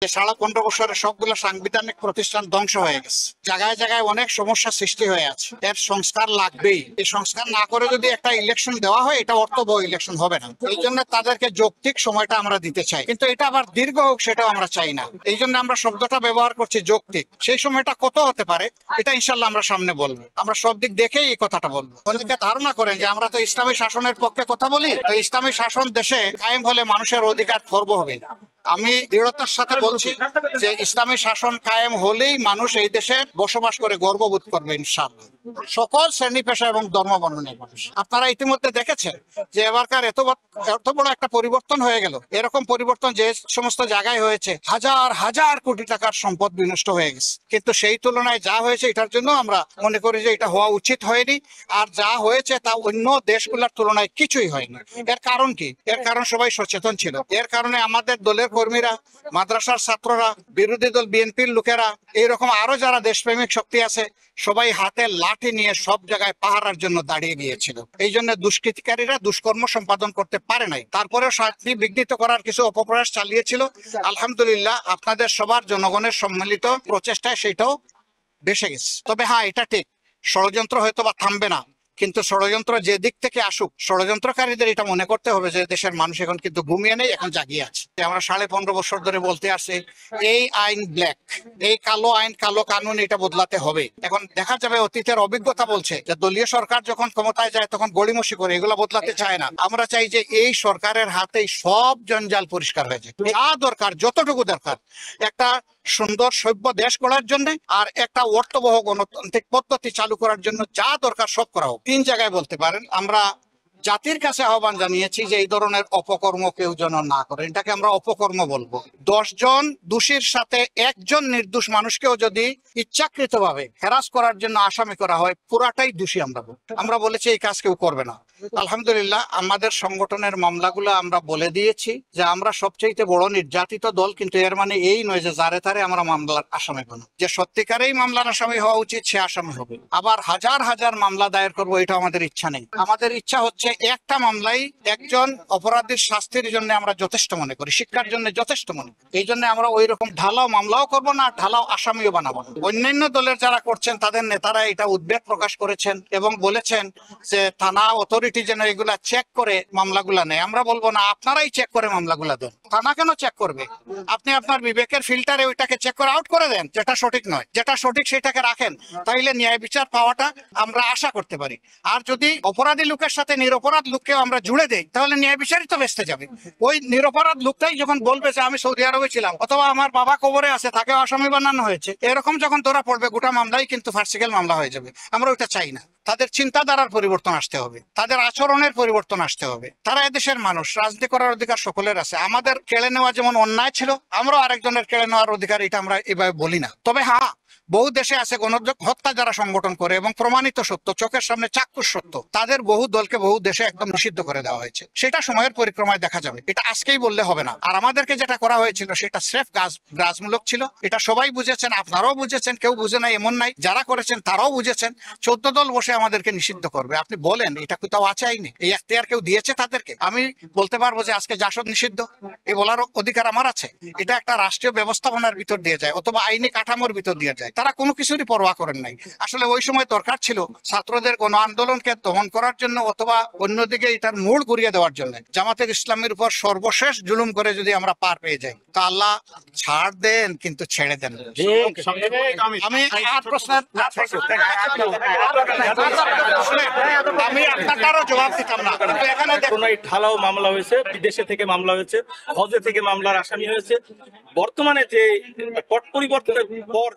15.5 বছরের সবগুলো সাংবিধানিক প্রতিষ্ঠান ধ্বংস হয়ে গেছে। জায়গায় জায়গায় অনেক সমস্যা সৃষ্টি হয়ে আছে। এর সংস্কার লাগবেই। এই সংস্কার না করে যদি একটা ইলেকশন দেওয়া হয়, এটা অর্থবহ ইলেকশন হবে না। এই জন্য তাদেরকে যৌক্তিক সময়টা আমরা দিতে চাই, কিন্তু এটা আবার দীর্ঘ হোক সেটাও আমরা চাই না। এই জন্য আমরা শব্দটা ব্যবহার করছি যৌক্তিক। সেই সময়টা কত হতে পারে এটা ইনশাল্লাহ আমরা সামনে বলবো। আমরা সব দিক দেখেই এই কথাটা বলবো। অনেকে ধারণা করেন যে আমরা তো ইসলামী শাসনের পক্ষে কথা বলি, তো ইসলামী শাসন দেশে কায়েম হলে মানুষের অধিকার খর্ব হবে। আমি দৃঢ়তার সাথে বলছি যে ইসলামী শাসন কায়েম হলেই মানুষ এই দেশে বসবাস করে গর্ববোধ করবে ইনশাআল্লাহ, সকল শ্রেণী পেশা এবং ধর্ম বর্ণের মানুষ। আপনারা ইতিমধ্যে দেখেছেন যে এবারকার এত বড় একটা পরিবর্তন হয়ে গেল। এরকম পরিবর্তন যে সমস্ত জায়গায় হয়েছে, হাজার হাজার কোটি টাকার সম্পদ বিনষ্ট হয়ে গেছে, কিন্তু সেই তুলনায় যা হয়েছে এটার জন্য আমরা মনে করি যে এটা হওয়া উচিত হয়নি। আর যা হয়েছে তা অন্য দেশগুলোর তুলনায় কিছুই হয়নি। এর কারণ কি? এর কারণ সবাই সচেতন ছিল। এর কারণে আমাদের দলের কর্মীরা, মাদ্রাসার ছাত্ররা, বিরোধী দল বিএনপির লোকেরা, এইরকম আরো যারা দেশপ্রেমিক শক্তি আছে, সবাই হাতে লাঠি নিয়ে সব জায়গায় পাহারার জন্য দাঁড়িয়ে গিয়েছিল। এই জন্য দুষ্কৃতিকারীরা দুষ্কর্ম সম্পাদন করতে পারে নাই। তারপরেও শান্তি বিঘ্নিত করার কিছু অপপ্রয়াস চালিয়েছিল। আলহামদুলিল্লাহ আপনাদের সবার জনগণের সম্মিলিত প্রচেষ্টায় সেটাও বেসে গেছে। তবে হ্যাঁ, এটা ঠিক, ষড়যন্ত্র হয়তো বা থামবে না, কিন্তু ষড়যন্ত্র যে দিক থেকে আসুক, ষড়যন্ত্রকারীদের এটা মনে করতে হবে যে দেশের মানুষ এখন কিন্তু ঘুমিয়ে নেই, এখন জাগিয়ে আছে। আমরা 15.5 বছর ধরে বলতে আসছি এই আইন ব্ল্যাক, এই কালো আইন, কালো কানুন, এটা বদলাতে হবে। এখন দেখা যাবে অতীতের অভিজ্ঞতা বলছে যে দলীয় সরকার যখন ক্ষমতায় যায় তখন গড়িমসি করে, এগুলো বদলাতে চায় না। আমরা চাই যে এই সরকারের হাতেই সব জঞ্জাল পরিষ্কার হয়ে যায়। যা দরকার, যতটুকু দরকার একটা সুন্দর সভ্য দেশ গড়ার জন্য আর একটা অর্থবহ গণতান্ত্রিক পদ্ধতি চালু করার জন্য যা দরকার সব করা হোক। 3 জায়গায় বলতে পারেন আমরা জাতির কাছে আহ্বান জানিয়েছি যে এই ধরনের অপকর্ম কেউ যেন না করে। এটাকে আমরা অপকর্ম বলবো। 10 জন দোষীর সাথে একজন নির্দোষ মানুষকেও যদি ইচ্ছাকৃতভাবে হ্যারাস করার জন্য আসামি করা হয়, পুরাটাই দোষী আমরা বলেছি এই কাজ কেউ করবে না। আলহামদুলিল্লাহ আমাদের সংগঠনের মামলাগুলো আমরা বলে দিয়েছি যে আমরা সবচেয়ে বড় নির্যাতিত দল, কিন্তু এর মানে এই নয় যে যারে তারে আমরা মামলার আসামি বানাবো। যে সত্যিকারেই মামলার আসামি হওয়া উচিত সে আসামি হবে। আবার হাজার হাজার মামলা দায়ের করবো এটা আমাদের ইচ্ছা নেই। আমাদের ইচ্ছা হচ্ছে একটা মামলাই একজন অপরাধীর শাস্তির জন্য আমরা যথেষ্ট মনে করি, শিক্ষার জন্য যথেষ্ট মনে করি। এই জন্য আমরা ওই রকম ঢালাও মামলাও করবো না, ঢালাও আসামিও বানাবো না। অন্যান্য দলের যারা করছেন তাদের নেতারা এটা উদ্বেগ প্রকাশ করেছেন এবং বলেছেন যে থানা অথরিটি যেন এগুলা চেক করে মামলাগুলা নেয়। আমরা বলবো না, আপনারাই চেক করে মামলাগুলা দেন। থানা কেন চেক করবে? আপনি আপনার বিবেকের ফিল্টারে ওইটাকে চেক করে আউট করে দেন, যেটা সঠিক নয়। যেটা সঠিক সেটাকে রাখেন, তাইলে ন্যায় বিচার পাওয়াটা আমরা আশা করতে পারি। আর যদি অপরাধী লোকের সাথে নিরপরাধ লোককেও আমরা জুড়ে দেই, তাহলে ন্যায় বিচারই তো বেঁচতে যাবে। ওই নিরপরাধ লোকটাই যখন বলবে যে আমি সৌদি আরবে ছিলাম, অথবা আমার বাবা কবরে আছে, তাকে আসামি বানানো হয়েছে, এরকম যখন ধরা পড়বে, গোটা মামলাই কিন্তু ফার্সিক্যাল মামলা হয়ে যাবে। আমরা ওইটা চাই না। তাদের চিন্তাধারার পরিবর্তন আসতে হবে, তাদের আচরণের পরিবর্তন আসতে হবে। তারা এদেশের মানুষ, রাজনীতি করার অধিকার সকলের আছে। আমাদের কেড়ে নেওয়া যেমন অন্যায় ছিল, আমরাও আরেকজনের কেড়ে নেওয়ার অধিকার, এটা আমরা এভাবে বলি না। তবে হ্যাঁ, বহু দেশে আছে গণহত্যা যারা সংগঠন করে এবং প্রমাণিত সত্য, চোখের সামনে চাক্ষুষ সত্য, তাদের বহু দলকে বহু দেশে একদম নিষিদ্ধ করে দেওয়া হয়েছে। সেটা সময়ের পরিক্রমায় দেখা যাবে, এটা আজকেই বললে হবে না। আর আমাদেরকে যেটা করা হয়েছিল সেটা স্রেফ গ্রাজমূলক ছিল, এটা সবাই বুঝেছেন, আপনারাও বুঝেছেন, কেউ বুঝে নাই এমন নাই। যারা করেছেন তারাও বুঝেছেন। 14 দল বসে আমাদেরকে নিষিদ্ধ করবে, আপনি বলেন এটা কোথাও আছে আইনে? এই এখতিয়ার কেউ দিয়েছে তাদেরকে? আমি বলতে পারবো যে আজকে জাসদ নিষিদ্ধ, এই বলার অধিকার আমার আছে? এটা একটা রাষ্ট্রীয় ব্যবস্থাপনার ভিতর দিয়ে যায় অথবা আইনি কাঠামোর ভিতর দিয়ে যায়। তারা কোনো কিছুরই পরোয়া করেন নাই। আসলে ওই সময় দরকার ছিল ছাত্রদের গণ আন্দোলনকে দমন করার জন্য অথবা অন্যদিকে এটার মূল ঘুরিয়ে দেওয়ার জন্য। জামাতের ইসলামের উপর সর্বশেষ জুলুম করে যদি আমরা পার পেয়ে যাই, তা আল্লাহ ছাড় দেন, কিন্তু ছেড়ে দেন। আমি আমি আপনারও জবাব দিতাম না, কিন্তু এখানে ঢালাও মামলা হয়েছে, বিদেশে থেকে মামলা হয়েছে, হজে থেকে মামলার আসামি হয়েছে। বর্তমানে যে পট পরিবর্তনের পর